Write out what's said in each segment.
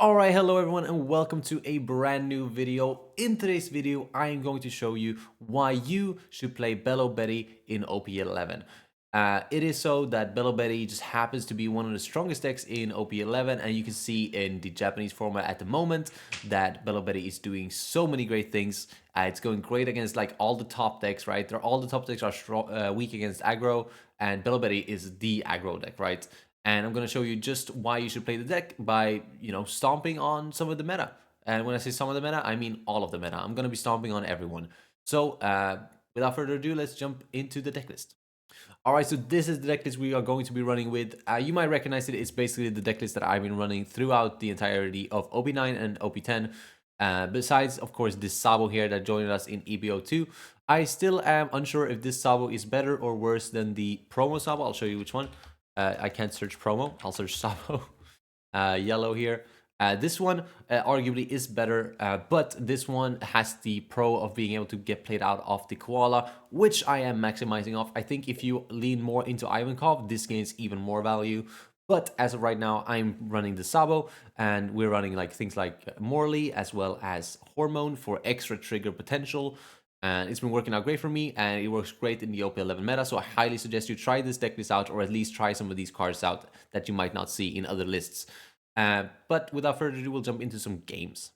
Alright, hello everyone and welcome to a brand new video. In today's video, I am going to show you why you should play Belo Betty in OP-11. It is so that Belo Betty just happens to be one of the strongest decks in OP-11, and you can see in the Japanese format at the moment that Belo Betty is doing so many great things. It's going great against like all the top decks, right? All the top decks are strong, weak against aggro, and Belo Betty is the aggro deck, right? And I'm going to show you just why you should play the deck by, stomping on some of the meta. And when I say some of the meta, I mean all of the meta. I'm going to be stomping on everyone. So without further ado, let's jump into the deck list. All right, so this is the deck list we are going to be running with. You might recognize it. It's basically the deck list that I've been running throughout the entirety of OP9 and OP10. Besides, of course, this Sabo here that joined us in EBO2. I still am unsure if this Sabo is better or worse than the promo Sabo. I'll show you which one. I can't search promo. I'll search Sabo. Yellow here. This one arguably is better, but this one has the pro of being able to get played out of the Koala, which I am maximizing off. I think if you lean more into Ivankov, this gains even more value. But as of right now, I'm running the Sabo, and we're running like things like Morley as well as Hormone for extra trigger potential. And it's been working out great for me, and it works great in the OP-11 meta, so I highly suggest you try this deck list out, or at least try some of these cards out that you might not see in other lists. But without further ado, we'll jump into some games.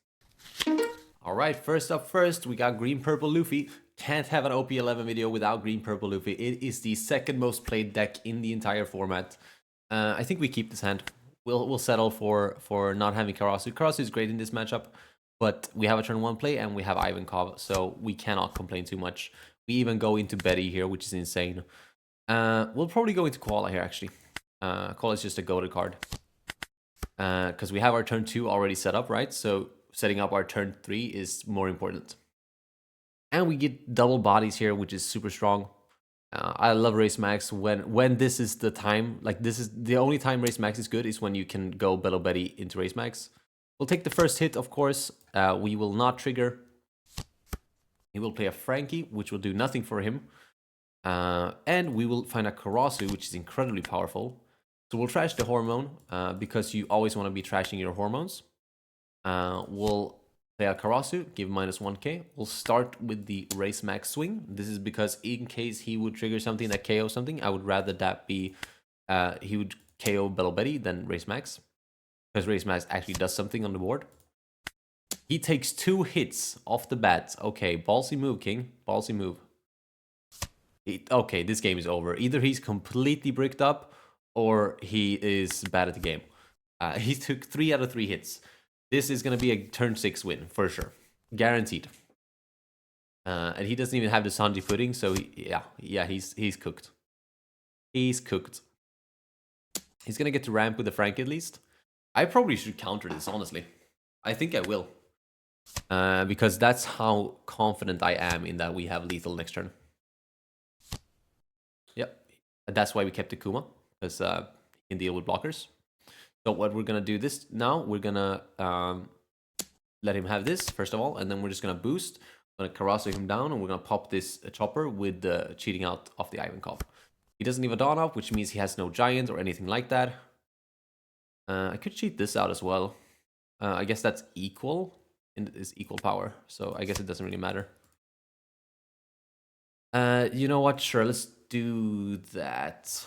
Alright, first up first, we got Green Purple Luffy. Can't have an OP-11 video without Green Purple Luffy. It is the second most played deck in the entire format. I think we keep this hand. We'll settle for not having Karasu. Karasu is great in this matchup, but we have a turn 1 play and we have Ivankov, so we cannot complain too much. We even go into Betty here, which is insane. We'll probably go into Koala here, actually. Koala is just a goated card. Because we have our turn 2 already set up, right? So setting up our turn 3 is more important. And we get double bodies here, which is super strong. I love Race Max when this is the time. Like, this is the only time Race Max is good, is when you can go Belo Betty into Race Max. We'll take the first hit, of course. We will not trigger. He will play a Frankie, which will do nothing for him. And we will find a Karasu, which is incredibly powerful. So we'll trash the Hormone, because you always want to be trashing your hormones. We'll play a Karasu, give minus 1k. We'll start with the Race Max swing. This is because in case he would trigger something that KO something, I would rather that be, he would KO Belo Betty than Race Max. Because Race Max actually does something on the board. He takes 2 hits off the bat. Okay, ballsy move, King. Ballsy move. Okay, this game is over. Either he's completely bricked up, or he is bad at the game. He took 3 out of 3 hits. This is going to be a turn 6 win, for sure. Guaranteed. And he doesn't even have the Sanji footing, so he's cooked. He's cooked. He's going to get to ramp with the Frank at least. I probably should counter this, honestly. I think I will. Because that's how confident I am in that we have lethal next turn. Yep. And that's why we kept the Kuma, because he can deal with blockers. So what we're going to do this now, we're going to let him have this, first of all, and then we're just going to boost. We're going to Karasu him down, and we're going to pop this chopper with the cheating out of the Ivankov. He doesn't have a Dawn up, which means he has no Giant or anything like that. I could cheat this out as well. I guess that's equal. Is equal power, so I guess it doesn't really matter. You know what? Sure, let's do that.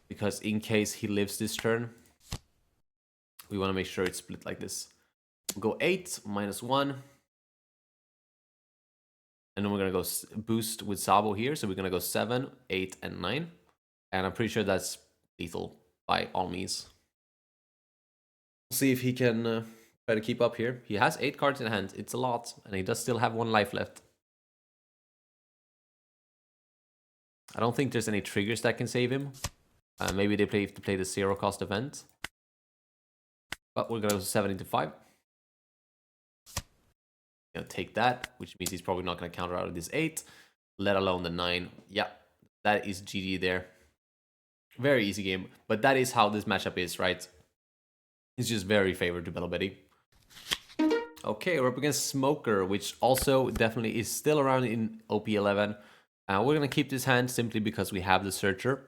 Because in case he lives this turn, we want to make sure it's split like this. We'll go 8, minus 1. And then we're going to go boost with Sabo here. So we're going to go 7, 8, and 9. And I'm pretty sure that's lethal by all means. We'll see if he can try to keep up here. He has 8 cards in hand. It's a lot. And he does still have 1 life left. I don't think there's any triggers that can save him. Maybe they play the 0 cost event. But we're going to go 7 into 5. Gonna take that, which means he's probably not going to counter out of this 8, let alone the 9. Yeah, that is GG there. Very easy game. But that is how this matchup is, right? It's just very favored to Belo Betty. Okay, we're up against Smoker, which also definitely is still around in OP-11. We're going to keep this hand simply because we have the Searcher.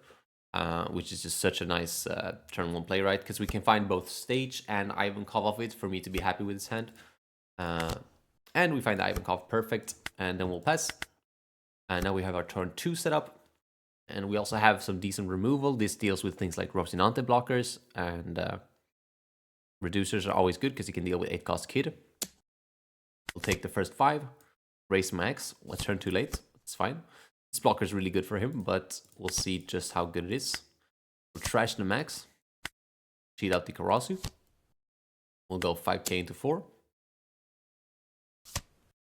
which is just such a nice turn 1 play, right? Because we can find both Stage and Ivankov of it for me to be happy with his hand. And we find the Ivankov perfect, and then we'll pass. And now we have our turn 2 set up. And we also have some decent removal. This deals with things like Rocinante blockers, and reducers are always good because you can deal with 8-cost Kid. We'll take the first 5, raise max. Let's turn too late. It's fine. This blocker is really good for him, but we'll see just how good it is. We'll trash the max. Cheat out the Karasu. We'll go 5k into 4.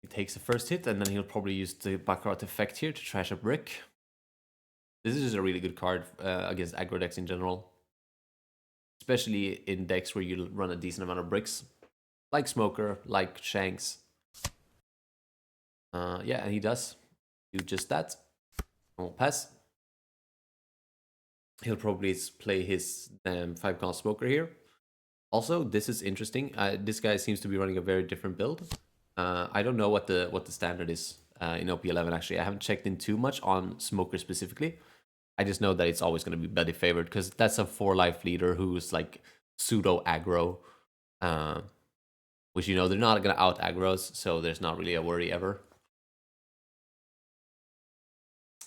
He takes the first hit, and then he'll probably use the Baccarat effect here to trash a brick. This is just a really good card against aggro decks in general. Especially in decks where you run a decent amount of bricks. Like Smoker, like Shanks. Yeah, and he does do just that. And we'll pass. He'll probably play his 5-cost Smoker here. Also, this is interesting. This guy seems to be running a very different build. I don't know what the standard is in OP-11 actually. I haven't checked in too much on Smoker specifically. I just know that it's always going to be Betty favored because that's a 4-life leader who's like pseudo aggro, which, you know, they're not going to out aggros, so there's not really a worry ever.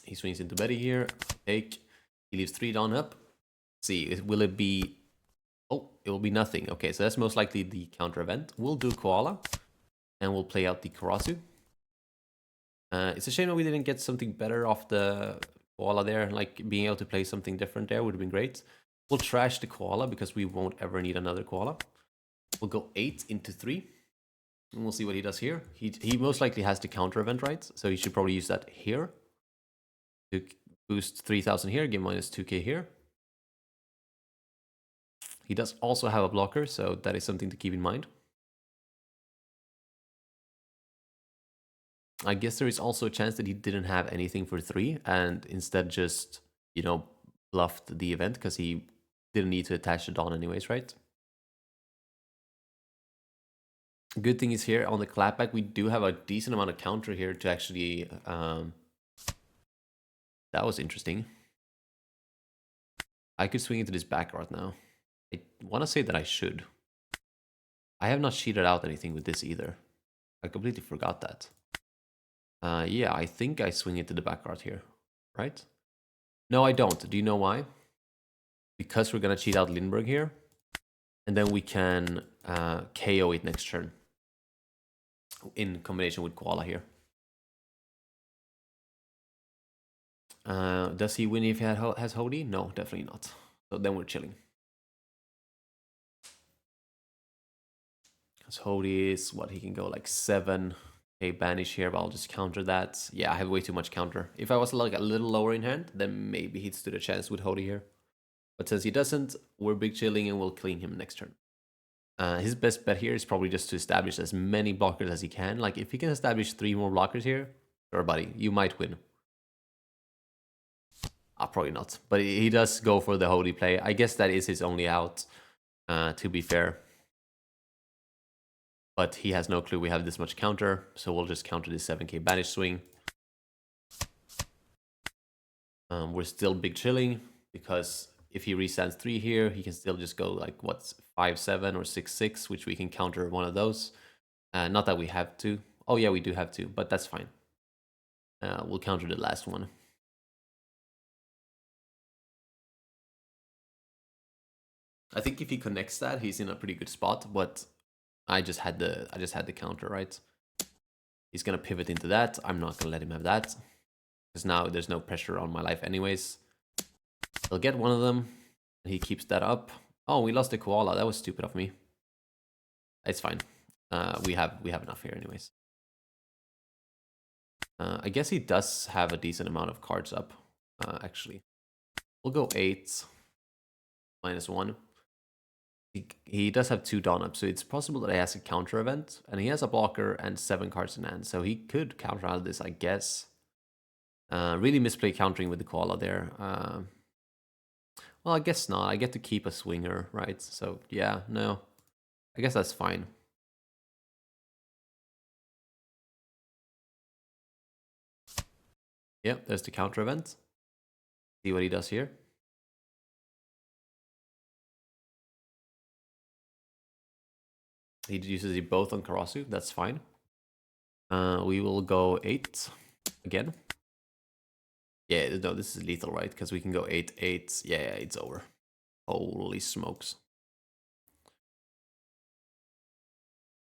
He swings into Betty here. Take. He leaves 3 down up. Let's see, will it be? Oh, it will be nothing. Okay, so that's most likely the counter event. We'll do Koala, and we'll play out the Karasu. It's a shame that we didn't get something better off the Koala there. Like, being able to play something different there would have been great. We'll trash the Koala because we won't ever need another Koala. We'll go 8 into 3. And we'll see what he does here. He most likely has the counter event, right? So he should probably use that here. To boost 3,000 here, give minus 2k here. He does also have a blocker, so that is something to keep in mind. I guess there is also a chance that he didn't have anything for 3 and instead just, you know, bluffed the event because he didn't need to attach the Dawn anyways, right? Good thing is here on the clapback, we do have a decent amount of counter here to actually... that was interesting. I could swing into this Baccarat now. I want to say that I should. I have not cheated out anything with this either. I completely forgot that. Yeah, I think I swing into the Baccarat here, right? No, I don't. Do you know why? Because we're going to cheat out Lindbergh here. And then we can KO it next turn. In combination with Koala here. Does he win if he has Hody? No, definitely not. So then we're chilling. Because Hody is what, he can go like 7. Okay, banish here, but I'll just counter that. Yeah, I have way too much counter. If I was like a little lower in hand, then maybe he'd stood a chance with Hody here. But since he doesn't, we're big chilling and we'll clean him next turn. His best bet here is probably just to establish as many blockers as he can. Like, if he can establish 3 more blockers here, sure, buddy, you might win. Probably not. But he does go for the Hody play. I guess that is his only out, to be fair. But he has no clue we have this much counter, so we'll just counter this 7k banish swing. We're still big chilling, because if he restands 3 here, he can still just go like, what's 5-7 or 6-6, which we can counter one of those. Not that we have to. Oh yeah, we do have to, but that's fine. We'll counter the last one. I think if he connects that, he's in a pretty good spot, but I just had the counter, right? He's gonna pivot into that. I'm not gonna let him have that, because now there's no pressure on my life anyways. He'll get one of them, and he keeps that up. Oh, we lost the Koala. That was stupid of me. It's fine. We have enough here anyways. I guess he does have a decent amount of cards up, actually. We'll go 8 minus 1. He does have 2 Dawn up, so it's possible that he has a counter event, and he has a blocker and 7 cards in hand, so he could counter out this, I guess. Really misplay countering with the Koala there. Well, I guess not. I get to keep a swinger, right? So yeah, no. I guess that's fine. Yeah, there's the counter event. See what he does here. He uses it both on Karasu. That's fine. We will go 8 again. Yeah, no, this is lethal, right? Because we can go 8, 8. Yeah, it's over. Holy smokes.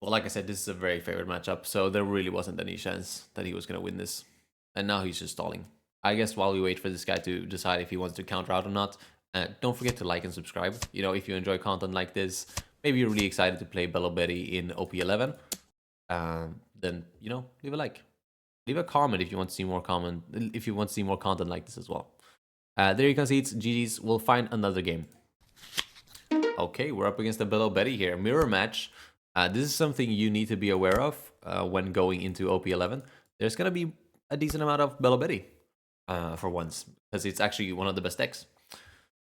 Well, like I said, this is a very favorite matchup, so there really wasn't any chance that he was going to win this. And now he's just stalling. I guess while we wait for this guy to decide if he wants to counter out or not, don't forget to like and subscribe. You know, if you enjoy content like this, maybe you're really excited to play Belo Betty in OP-11, then, you know, leave a like. Leave a comment if you want to see more content like this as well. There you can see it's GG's. We'll find another game. Okay, we're up against the Belo Betty here. Mirror match. This is something you need to be aware of when going into OP-11. There's going to be a decent amount of Belo Betty for once, because it's actually one of the best decks.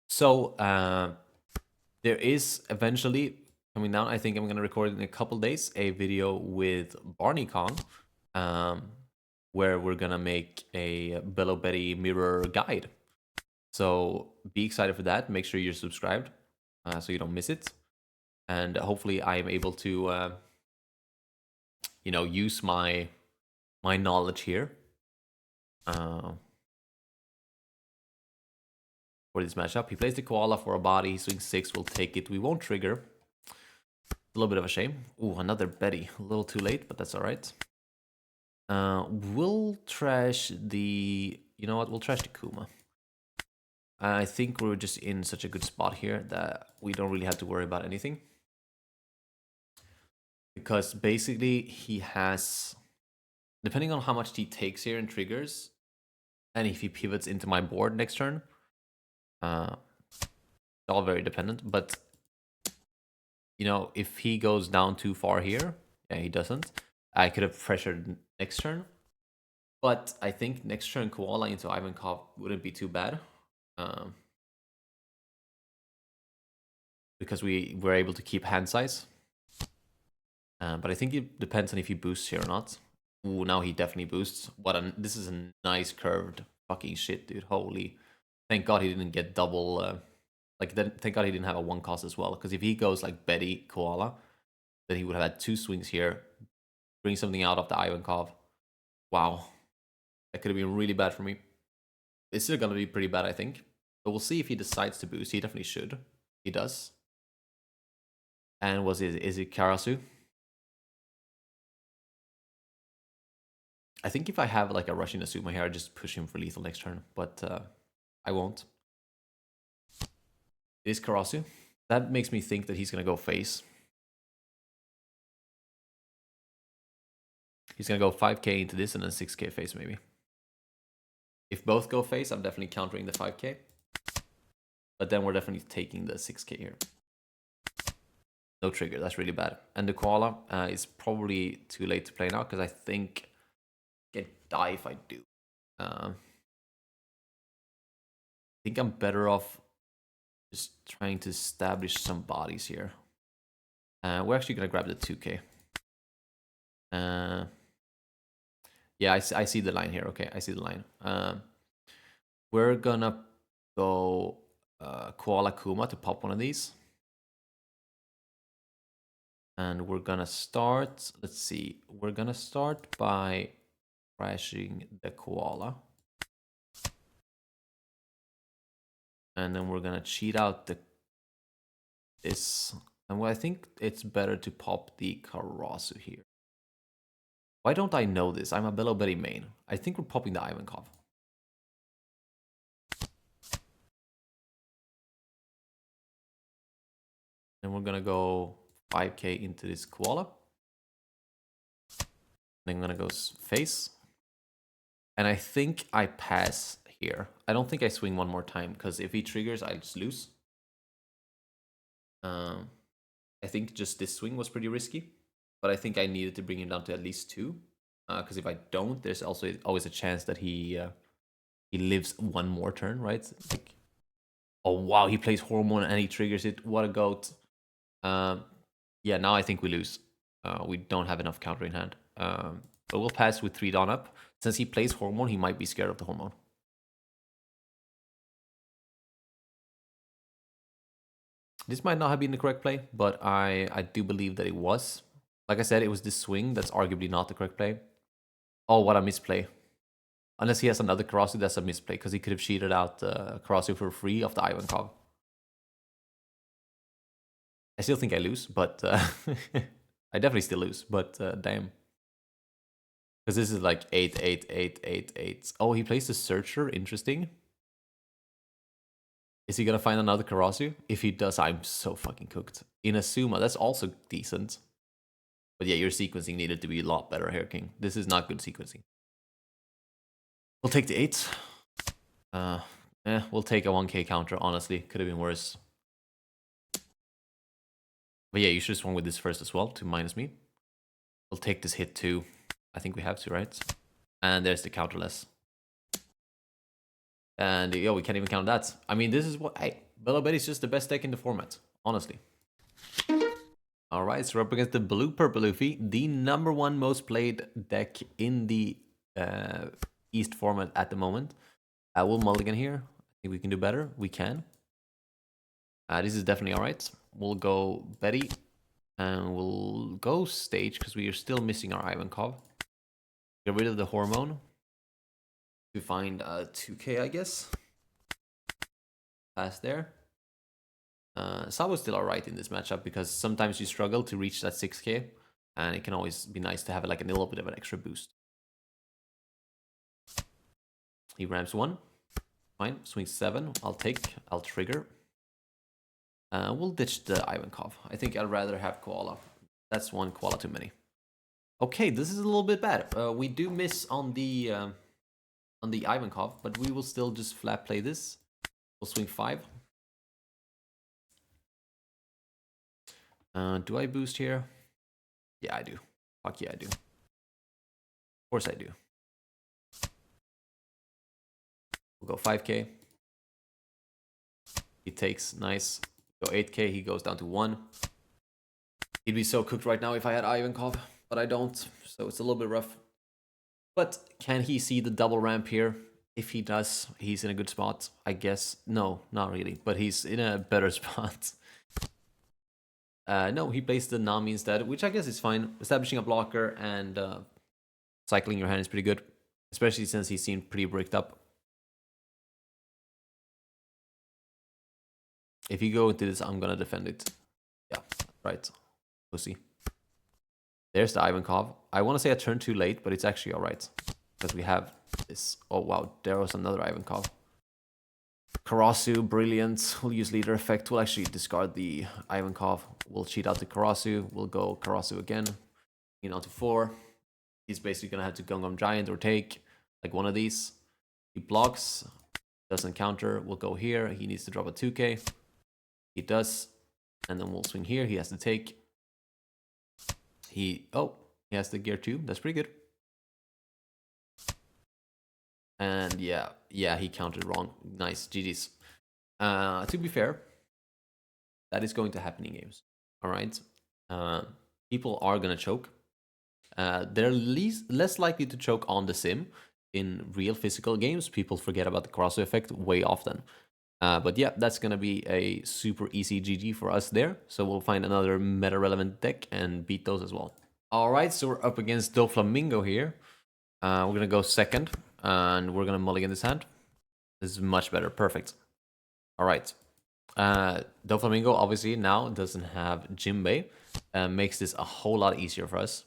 So there is eventually coming down, I think I'm going to record in a couple days, a video with Barney Kong, where we're going to make a Belo Betty mirror guide. So be excited for that. Make sure you're subscribed so you don't miss it. And hopefully I am able to, you know, use my knowledge here for this matchup. He plays the koala for a body. He swings 6. We'll take it. We won't trigger. A little bit of a shame. Ooh, another Betty. A little too late, but that's all right. We'll trash the... You know what? We'll trash the Kuma. I think we're just in such a good spot here that we don't really have to worry about anything. Because basically he has, depending on how much he takes here and triggers, and if he pivots into my board next turn, all very dependent. But, you know, if he goes down too far here, yeah, he doesn't. I could have pressured next turn. But I think next turn Koala into Ivankov wouldn't be too bad. Because we were able to keep hand size. But I think it depends on if he boosts here or not. Ooh, now he definitely boosts. This is a nice curved fucking shit, dude. Holy. Thank God he didn't get double... thank God he didn't have a 1 cost as well. Because if he goes like Betty, Koala, then he would have had 2 swings here. Bring something out of the Ivankov. Wow. That could have been really bad for me. It's still going to be pretty bad, I think. But we'll see if he decides to boost. He definitely should. He does. And is it Karasu? I think if I have like a Russian Asuma here, I just push him for lethal next turn, but I won't. It is Karasu. That makes me think that he's going to go face. He's going to go 5k into this and then 6k face maybe. If both go face, I'm definitely countering the 5k. But then we're definitely taking the 6k here. No trigger, that's really bad. And the Koala is probably too late to play now because I think I get die if I do. I think I'm better off just trying to establish some bodies here. We're actually going to grab the 2k. Yeah, I see the line here. Okay, I see the line. We're going to go Koala Kuma to pop one of these. And we're going to start, let's see, we're going to start by crashing the Koala. And then we're going to cheat out this. And I think it's better to pop the Karasu here. Why don't I know this? I'm a Belo Betty main. I think we're popping the Ivankov. And we're going to go 5k into this Koala. Then I'm going to go face. And I think I pass here. I don't think I swing one more time, because if he triggers, I'll just lose. I think just this swing was pretty risky, but I think I needed to bring him down to at least 2. Because if I don't, there's also always a chance that he lives one more turn, right? Like, oh wow, he plays Hormone and he triggers it. What a goat. Yeah, now I think we lose. We don't have enough counter in hand. But we'll pass with 3 Dawn up. Since he plays Hormone, he might be scared of the Hormone. This might not have been the correct play, but I do believe that it was. Like I said, it was this swing that's arguably not the correct play. Oh, what a misplay. Unless he has another Karasu, that's a misplay, because he could have cheated out Karasu for free off the Ivankov. I still think I lose, but I definitely still lose, but damn. Because this is like 8, 8, 8, 8, 8. Oh, he plays the Searcher. Interesting. Is he going to find another Karasu? If he does, I'm so fucking cooked. In a Suma, that's also decent. But yeah, your sequencing needed to be a lot better here, King. This is not good sequencing. We'll take the 8. We'll take a 1k counter, honestly. Could have been worse. But yeah, you should have swung with this first as well to minus me. We'll take this hit too. I think we have to, right? And there's the counterless. And yo, we can't even count that. I mean, this is what... Hey, Belo Betty is just the best deck in the format, honestly. Alright, so we're up against the blue-purple Luffy, the #1 most played deck in the East format at the moment. We'll mulligan here. I think we can do better. We can. This is definitely alright. We'll go Betty. And we'll go stage, because we are still missing our Ivankov. Get rid of the hormone. To find 2k, I guess. Pass there. Sabo's still alright in this matchup, because sometimes you struggle to reach that 6k. And it can always be nice to have like a little bit of an extra boost. He ramps 1. Fine. Swing 7. I'll trigger. We'll ditch the Ivankov. I think I'd rather have Koala. That's one Koala too many. Okay, this is a little bit bad. We do miss on the Ivankov, but we will still just flat play this. We'll swing 5. Do I boost here? Yeah, I do. Fuck yeah, I do. Of course I do. We'll go 5k. He takes, nice. Go 8k, he goes down to 1. He'd be so cooked right now if I had Ivankov, but I don't, so it's a little bit rough. But can he see the double ramp here? If he does, he's in a good spot, I guess. No, not really, but he's in a better spot. No, he plays the Nami instead, which I guess is fine. Establishing a blocker and cycling your hand is pretty good, especially since he seemed pretty bricked up. If you go into this, I'm gonna defend it. Yeah, right. Pussy. There's the Ivankov. I want to say I turned too late, but it's actually alright. Because we have this. Oh wow, there was another Ivankov. Karasu, brilliant. We'll use leader effect. We'll actually discard the Ivankov. We'll cheat out the Karasu. We'll go Karasu again. You know, to 4. He's basically gonna have to Gungam Giant or take like one of these. He blocks, doesn't counter. We'll go here. He needs to drop a 2k. He does. And then we'll swing here. He has to take. He has the gear 2. That's pretty good. And yeah, he counted wrong. Nice, GG's. To be fair, that is going to happen in games. All right. People are gonna choke. They're less likely to choke on the sim. In real physical games, people forget about the cross effect way often. But yeah, that's gonna be a super easy GG for us there. So we'll find another meta-relevant deck and beat those as well. All right, so we're up against Doflamingo here. We're gonna go second, and we're gonna mulligan this hand. This is much better, perfect. All right. Doflamingo obviously now doesn't have Jinbei, makes this a whole lot easier for us.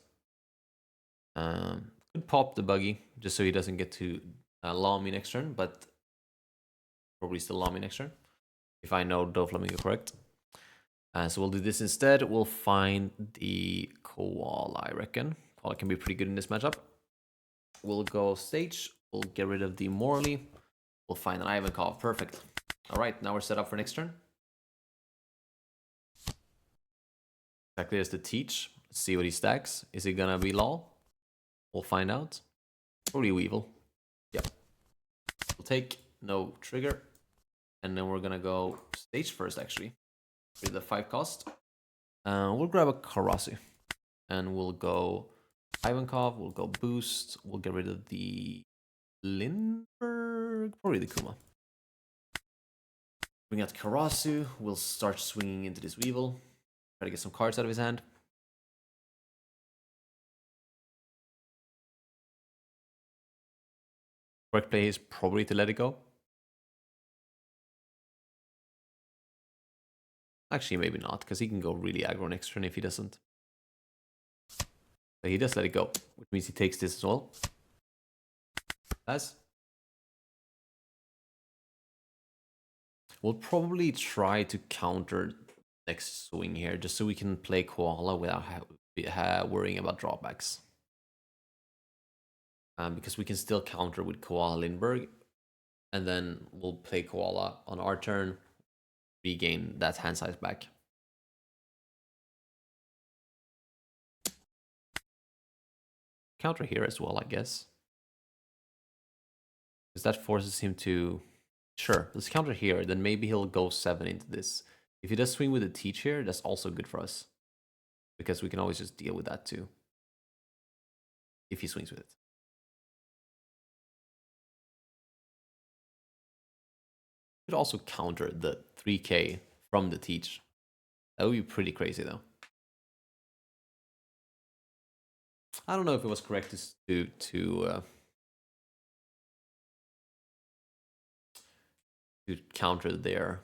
Could pop the buggy just so he doesn't get to law me next turn, but probably still law me next turn if I know Doflamingo correct. So we'll do this instead. We'll find the Koala, I reckon. Koala can be pretty good in this matchup. We'll go stage. We'll get rid of the Morley. We'll find an Ivankov. Perfect. All right, now we're set up for next turn. Exactly as the teach. Let's see what he stacks. Is it gonna be law? We'll find out. Probably Weevil. Yep. We'll take no trigger. And then we're gonna go stage first, actually. With the 5 cost. We'll grab a Karasu. And we'll go Ivankov. We'll go boost. We'll get rid of the Lindbergh. Probably the Kuma. Bring out Karasu. We'll start swinging into this Weevil. Try to get some cards out of his hand. Correct play is probably to let it go. Actually, maybe not, because he can go really aggro next turn if he doesn't. But he does let it go, which means he takes this as well. As we'll probably try to counter next swing here, just so we can play Koala without worrying about drawbacks. Because we can still counter with Koala Lindbergh, and then we'll play Koala on our turn, regain that hand size back. Counter here as well, I guess. Because that forces him to... Sure, let's counter here, then maybe he'll go 7 into this. If he does swing with a teach here, that's also good for us. Because we can always just deal with that too. If he swings with it. Could also counter the 3k from the teach. That would be pretty crazy though. I don't know if it was correct to counter there.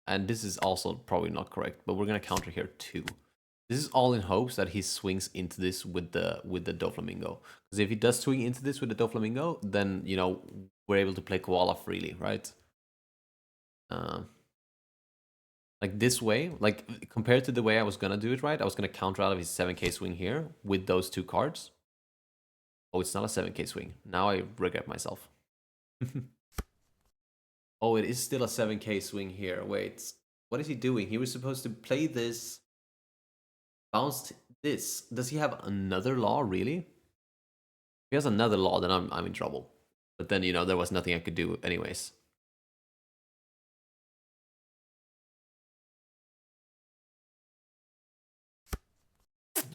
And this is also probably not correct, but we're gonna counter here too. This is all in hopes that he swings into this with the Doflamingo. Because if he does swing into this with the Doflamingo, then you know we're able to play Koala freely, right? Like this way, like compared to the way I was gonna do it, right? I was gonna counter out of his 7k swing here with those 2 cards. Oh, it's not a 7k swing. Now I regret myself. Oh, it is still a 7k swing here. Wait, what is he doing? He was supposed to play this, bounced this. Does he have another law, really? If he has another law, then I'm in trouble. But then, you know, there was nothing I could do anyways.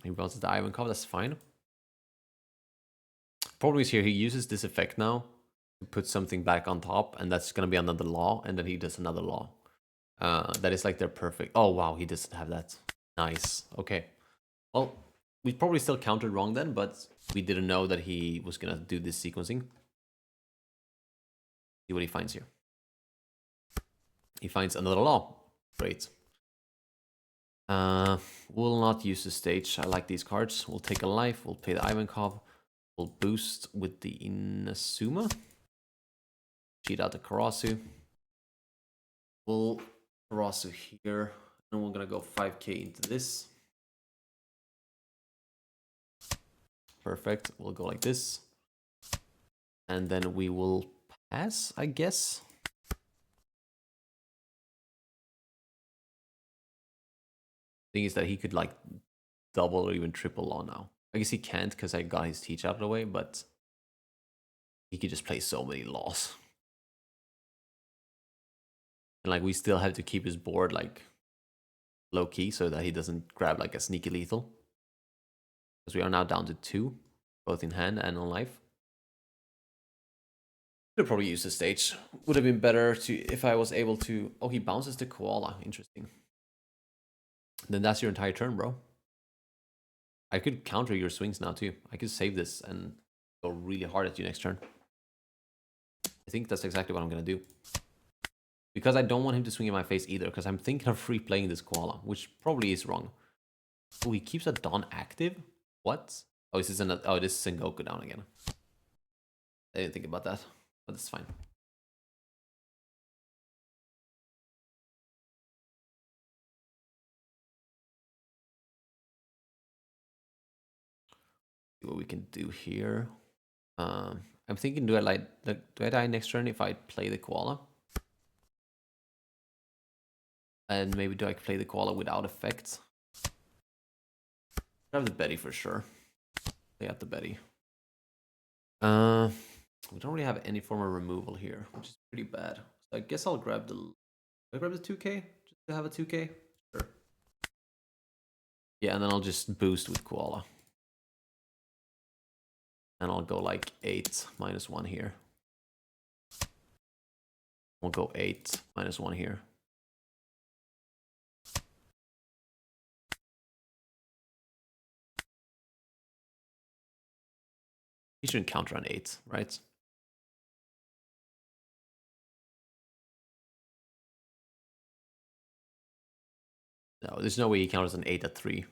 He bounces the Ivankov, that's fine. Problem is here, he uses this effect now to put something back on top, and that's gonna be another law, and then he does another law. That is like they're perfect. Oh wow, he doesn't have that. Nice. Okay. Well, we probably still countered wrong then, but we didn't know that he was gonna do this sequencing. See what he finds here. He finds another law. Great. We'll not use the stage. I like these cards. We'll take a life. We'll play the Ivankov. We'll boost with the Inazuma. Cheat out the Karasu. We'll Karasu here. And we're gonna go 5k into this. Perfect. We'll go like this. And then we will pass, I guess. Thing is that he could like double or even triple law now. I guess he can't because I got his teach out of the way, but he could just play so many laws. And like we still have to keep his board like low key so that he doesn't grab like a sneaky lethal. Because we are now down to 2, both in hand and on life. Could have probably used the stage. Would have been better to if I was able to. Oh, he bounces the Koala. Interesting. Then that's your entire turn, bro. I could counter your swings now too. I could save this and go really hard at you next turn. I think that's exactly what I'm gonna do. Because I don't want him to swing in my face either, because I'm thinking of free playing this Koala, which probably is wrong. Oh, he keeps a Dawn active? What? Oh, this is Sengoku down again. I didn't think about that, but that's fine. See what we can do here. I'm thinking, do I die next turn if I play the Koala? And maybe do I play the Koala without effects? I have the Betty for sure. Play out the Betty. We don't really have any form of removal here, which is pretty bad. So I guess I'll grab the... I grab the 2k? Just to have a 2k? Sure. Yeah, and then I'll just boost with Koala. And I'll go like 8 -1 here. We'll go 8 -1 here. He shouldn't counter on 8, right? No, there's no way he counters an 8 at 3.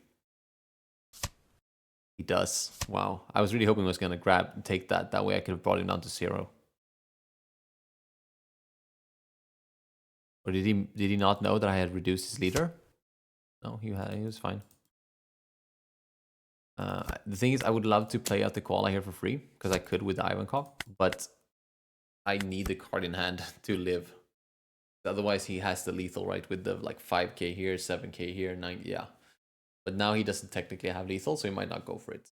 He does. Wow. I was really hoping he was going to grab and take that. That way I could have brought him down to 0. Or did he not know that I had reduced his leader? No, he was fine. The thing is, I would love to play out the koala here for free, because I could with the Ivankov, but I need the card in hand to live. Otherwise, he has the lethal, right? With the like 5k here, 7k here, 9, yeah. But now he doesn't technically have lethal, so he might not go for it.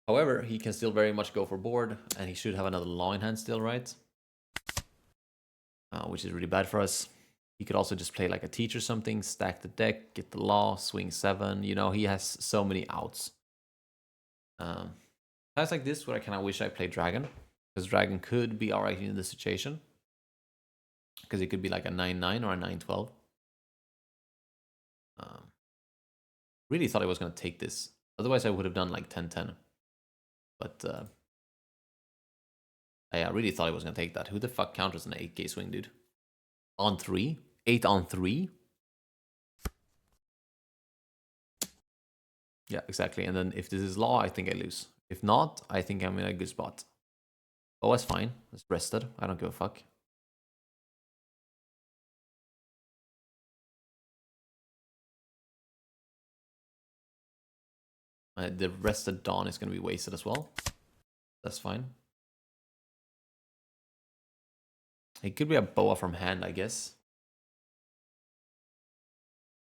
However, he can still very much go for board, and he should have another law in hand still, right? Which is really bad for us. He could also just play like a teach or something, stack the deck, get the law, swing 7. You know, he has so many outs. Times like this where I kind of wish I played Dragon, because Dragon could be alright in this situation. Because it could be like a 9-9 or a 9-12. Really thought I was going to take this. Otherwise, I would have done like 10-10. But I really thought I was going to take that. Who the fuck counters an 8k swing, dude? On 3? 8 on 3? Yeah, exactly. And then if this is law, I think I lose. If not, I think I'm in a good spot. Oh, that's fine. It's rested. I don't give a fuck. The rested Dawn is going to be wasted as well. That's fine. It could be a boa from hand, I guess.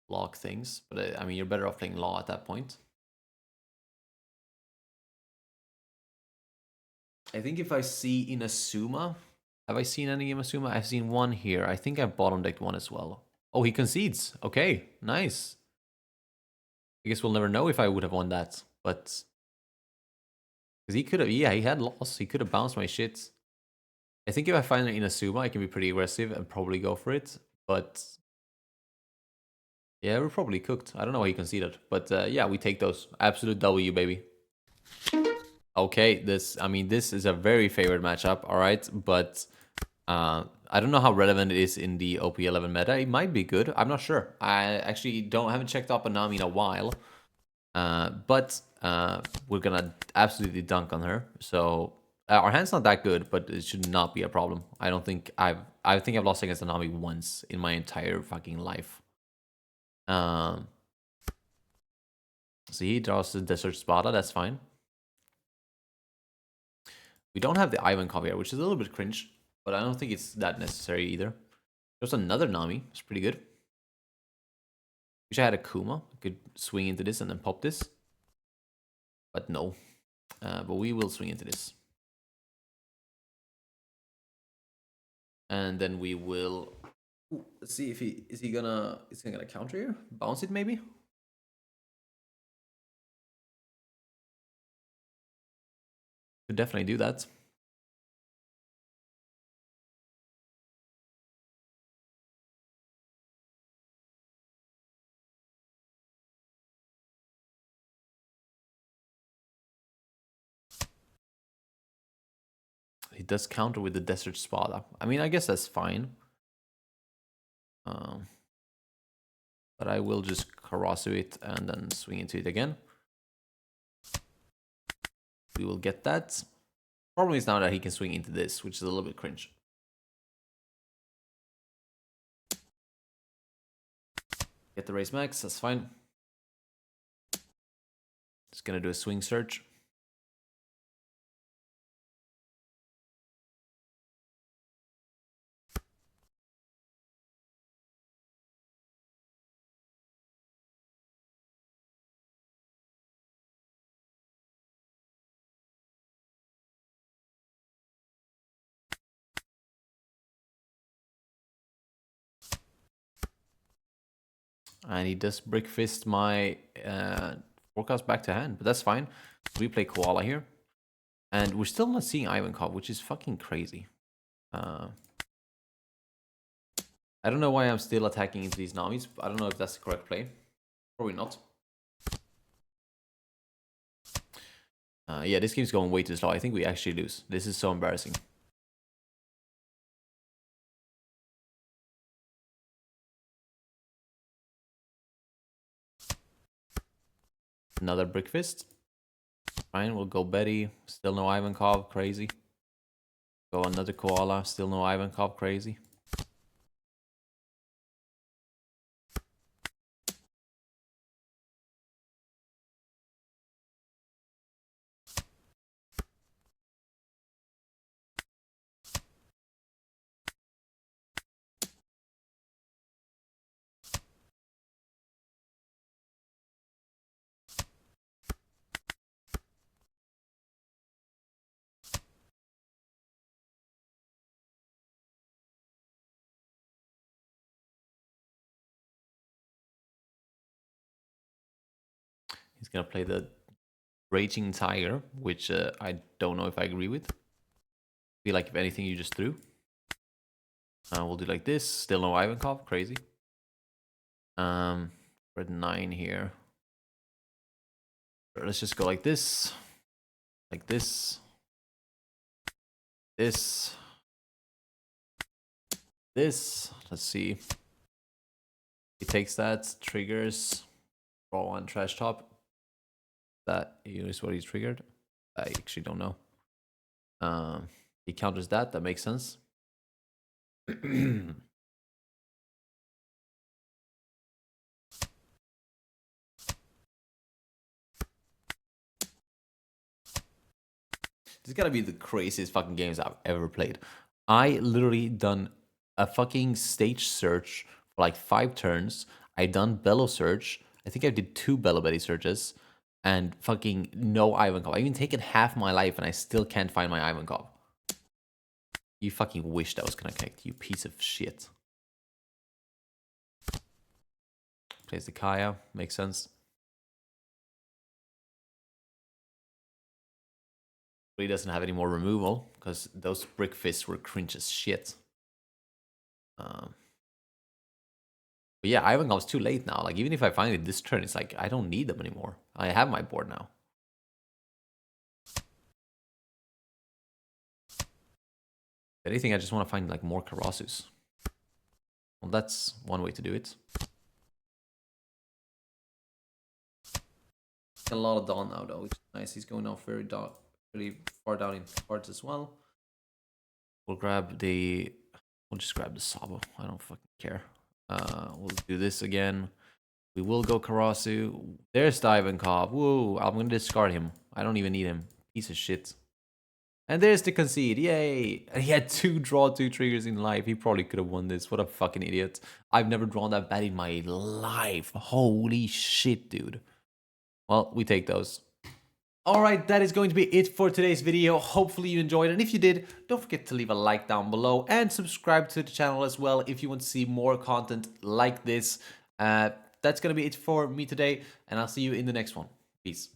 Lock things. But I mean, you're better off playing law at that point. I think if I see Inazuma... Have I seen any Inazuma? I've seen one here. I think I've bottom decked one as well. Oh, he concedes. Okay, nice. I guess we'll never know if I would have won that. But... Because he could have... Yeah, he had lost. He could have bounced my shit. I think if I find an Inazuma, I can be pretty aggressive and probably go for it. But... Yeah, we're probably cooked. I don't know why he conceded. But yeah, we take those. Absolute W, baby. Okay, this is a very favorite matchup, all right? But I don't know how relevant it is in the OP-11 meta. It might be good. I'm not sure. I actually haven't checked up on Nami in a while. But we're gonna absolutely dunk on her. So our hand's not that good, but it should not be a problem. I think I've lost against Nami once in my entire fucking life. So he draws the Desert Spada, that's fine. We don't have the Ivankov here, which is a little bit cringe, but I don't think it's that necessary either. There's another Nami, it's pretty good. Wish I had a Kuma, I could swing into this and then pop this. But no, but we will swing into this. And then we will... Ooh, let's see if is he gonna counter here? Bounce it maybe? Could definitely do that. He does counter with the Desert Spada. I mean, I guess that's fine. But I will just Karasu it and then swing into it again. We will get that. Problem is now that he can swing into this, which is a little bit cringe. Get the raise max, that's fine. Just gonna do a swing search. And he does brick fist my forecast back to hand, but that's fine. We play Koala here. And we're still not seeing Ivankov, which is fucking crazy. I don't know why I'm still attacking into these Namis. I don't know if that's the correct play. Probably not. Yeah, this game's going way too slow. I think we actually lose. This is so embarrassing. Another Brick Fist. Fine, we'll go Betty. Still no Ivankov. Crazy. Go another Koala. Still no Ivankov. Crazy. He's gonna play the Raging Tiger, which I don't know if I agree with. Feel like if anything you just threw. We'll do like this. Still no Ivankov. Crazy. Red 9 here. Let's just go like this. Like this. This. This. Let's see. He takes that. Triggers. Draw one. Trash top. That is what he's triggered. I actually don't know. He counters that. That makes sense. This gotta be the craziest fucking games I've ever played. I literally done a fucking stage search for like 5 turns. I done Bello search. I think I did 2 Belo Betty searches. And fucking no Ivankov. I've even taken half my life and I still can't find my Ivankov. You fucking wish that was gonna connect, you piece of shit. Plays the Kaya, makes sense. But he doesn't have any more removal because those Brick Fists were cringe as shit. But yeah, Ivankov's too late now. Like, even if I find it this turn, it's like, I don't need them anymore. I have my board now. If anything, I just want to find, like, more Karasus. Well, that's one way to do it. A lot of Dawn now, though, which is nice. He's going off really far down in cards as well. We'll just grab the Sabo. I don't fucking care. We'll do this again. We will go Karasu. There's Ivankov. Whoa, I'm gonna discard him. I don't even need him. Piece of shit. And there's the concede. Yay! And he had 2 draw 2 triggers in life. He probably could have won this. What a fucking idiot. I've never drawn that bad in my life. Holy shit, dude. Well, we take those. Alright, that is going to be it for today's video. Hopefully you enjoyed it. And if you did, don't forget to leave a like down below. And subscribe to the channel as well if you want to see more content like this. That's going to be it for me today. And I'll see you in the next one. Peace.